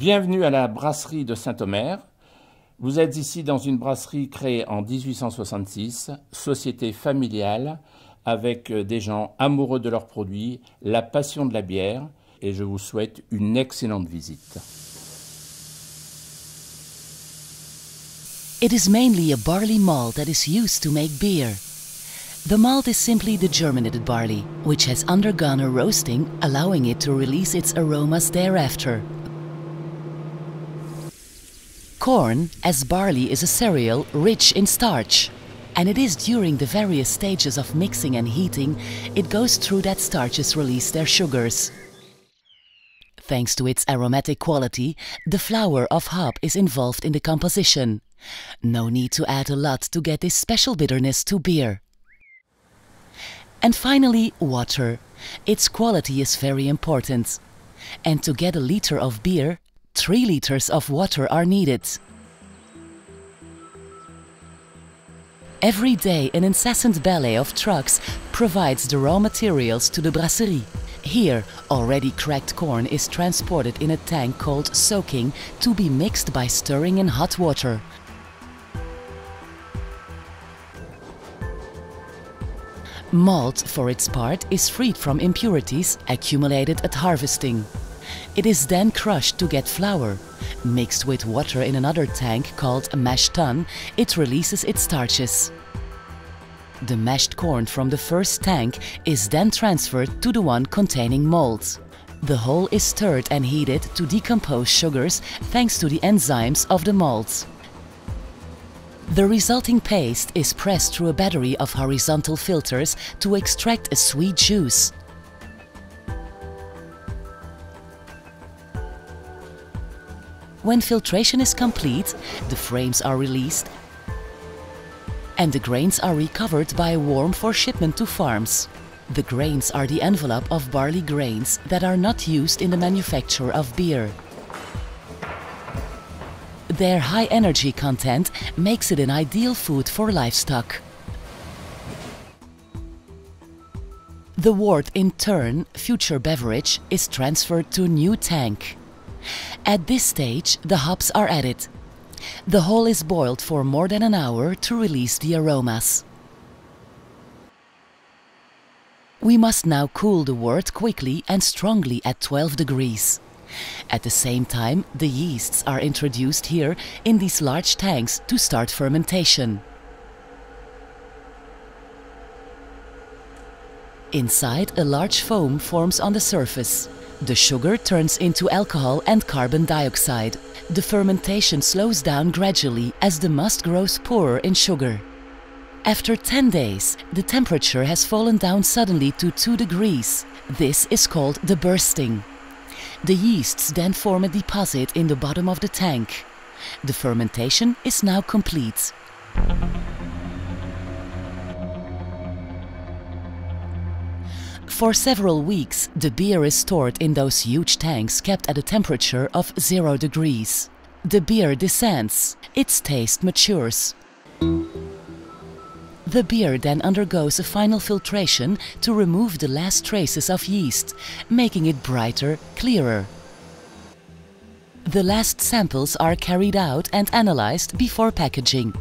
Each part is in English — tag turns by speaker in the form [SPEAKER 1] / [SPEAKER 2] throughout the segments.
[SPEAKER 1] Bienvenue à la brasserie de Saint-Omer. Vous êtes ici dans une brasserie créée en 1866, société familiale, avec des gens amoureux de leurs produits, la passion de la bière, et je vous souhaite une excellente visite.
[SPEAKER 2] It is mainly a barley malt that is used to make beer. The malt is simply the germinated barley, which has undergone a roasting, allowing it to release its aromas thereafter. Corn, as barley, is a cereal rich in starch, and it is during the various stages of mixing and heating it goes through that starches release their sugars. Thanks to its aromatic quality, the flower of hop is involved in the composition. No need to add a lot to get this special bitterness to beer. And finally, water. Its quality is very important. And to get a liter of beer, 3 liters of water are needed. Every day an incessant ballet of trucks provides the raw materials to the brasserie. Here, already cracked corn is transported in a tank called soaking to be mixed by stirring in hot water. Malt, for its part, is freed from impurities accumulated at harvesting. It is then crushed to get flour. Mixed with water in another tank called mash tun, it releases its starches. The mashed corn from the first tank is then transferred to the one containing malt. The whole is stirred and heated to decompose sugars thanks to the enzymes of the malt. The resulting paste is pressed through a battery of horizontal filters to extract a sweet juice. When filtration is complete, the frames are released and the grains are recovered by a worm for shipment to farms. The grains are the envelope of barley grains that are not used in the manufacture of beer. Their high energy content makes it an ideal food for livestock. The wort in turn, future beverage, is transferred to a new tank. At this stage, the hops are added. The whole is boiled for more than an hour to release the aromas. We must now cool the wort quickly and strongly at 12 degrees. At the same time, the yeasts are introduced here in these large tanks to start fermentation. Inside, a large foam forms on the surface. The sugar turns into alcohol and carbon dioxide. The fermentation slows down gradually as the must grows poorer in sugar. After 10 days, the temperature has fallen down suddenly to 2 degrees. This is called the bursting. The yeasts then form a deposit in the bottom of the tank. The fermentation is now complete. For several weeks, the beer is stored in those huge tanks kept at a temperature of 0 degrees. The beer descends, its taste matures. The beer then undergoes a final filtration to remove the last traces of yeast, making it brighter, clearer. The last samples are carried out and analyzed before packaging.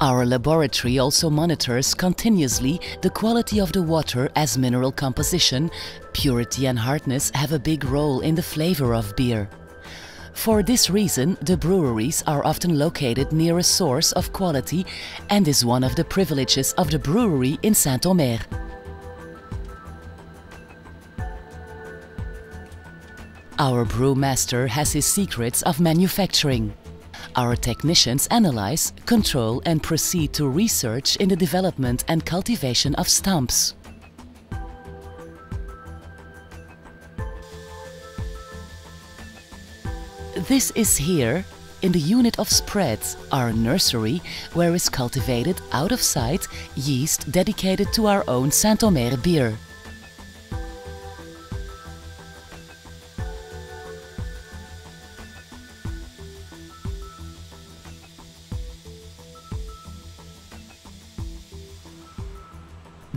[SPEAKER 2] Our laboratory also monitors continuously the quality of the water, as mineral composition, purity and hardness have a big role in the flavor of beer. For this reason, the breweries are often located near a source of quality and is one of the privileges of the brewery in Saint-Omer. Our brewmaster has his secrets of manufacturing. Our technicians analyze, control and proceed to research in the development and cultivation of stumps. This is here, in the unit of spreads, our nursery, where is cultivated, out of sight, yeast dedicated to our own Saint-Omer beer.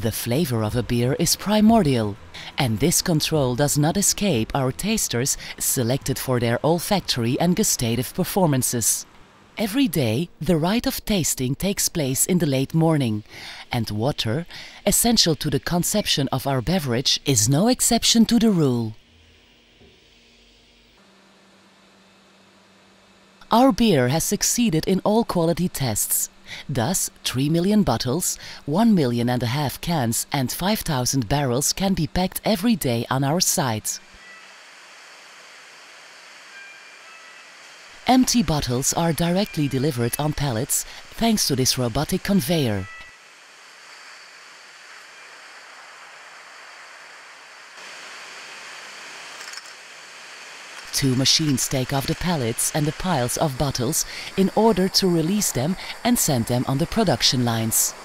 [SPEAKER 2] The flavor of a beer is primordial, And this control does not escape our tasters, selected for their olfactory and gustative performances. Every day, the rite of tasting takes place in the late morning, and water, essential to the conception of our beverage, is no exception to the rule. Our beer has succeeded in all quality tests. Thus, 3 million bottles, 1.5 million cans and 5,000 barrels can be packed every day on our site. Empty bottles are directly delivered on pallets thanks to this robotic conveyor. Two machines take off the pallets and the piles of bottles in order to release them and send them on the production lines.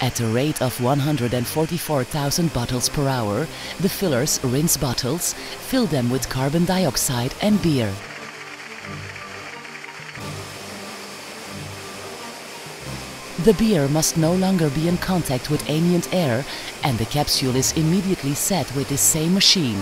[SPEAKER 2] At a rate of 144,000 bottles per hour, the fillers rinse bottles, fill them with carbon dioxide and beer. The beer must no longer be in contact with ambient air, and the capsule is immediately set with this same machine.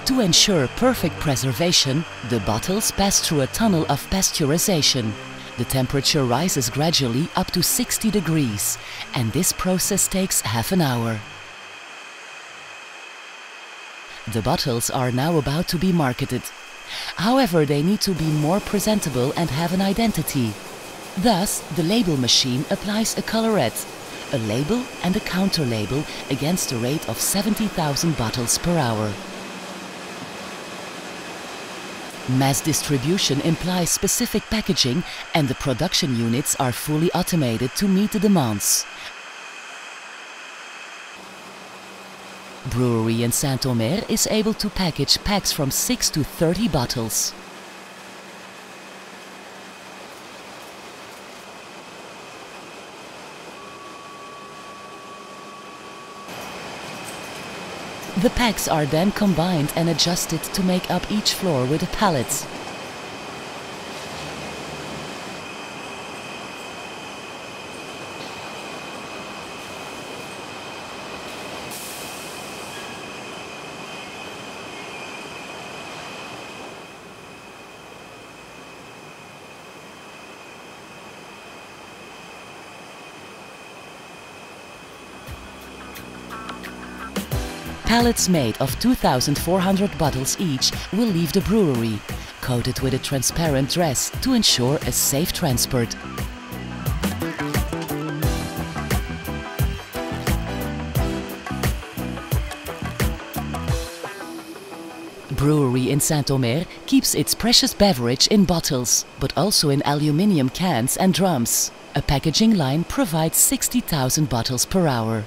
[SPEAKER 2] To ensure perfect preservation, the bottles pass through a tunnel of pasteurization. The temperature rises gradually up to 60 degrees, and this process takes half an hour. The bottles are now about to be marketed. However, they need to be more presentable and have an identity. Thus, the label machine applies a colorette, a label and a counter label against a rate of 70,000 bottles per hour. Mass distribution implies specific packaging, and the production units are fully automated to meet the demands. Brewery in Saint-Omer is able to package packs from 6 to 30 bottles. The packs are then combined and adjusted to make up each floor with a pallet. Pallets made of 2,400 bottles each will leave the brewery, coated with a transparent dress to ensure a safe transport. Brewery in Saint-Omer keeps its precious beverage in bottles, but also in aluminium cans and drums. A packaging line provides 60,000 bottles per hour.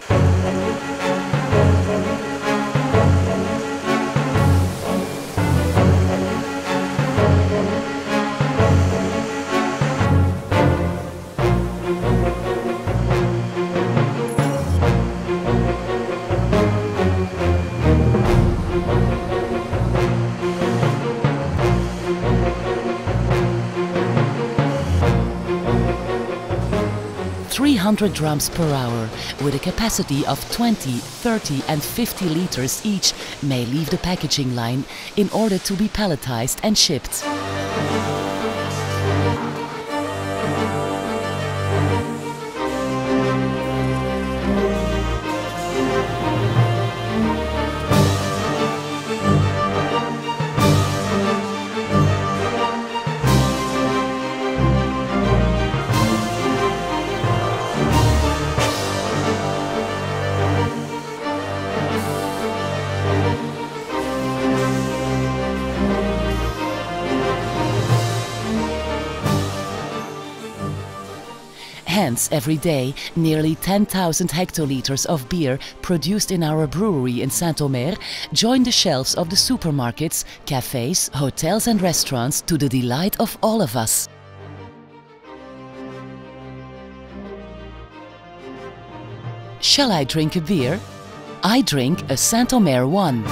[SPEAKER 2] .300 drums per hour, with a capacity of 20, 30 and 50 liters each, may leave the packaging line in order to be palletized and shipped. Hence, every day, nearly 10,000 hectoliters of beer produced in our brewery in Saint-Omer join the shelves of the supermarkets, cafes, hotels and restaurants to the delight of all of us. Shall I drink a beer? I drink a Saint-Omer one.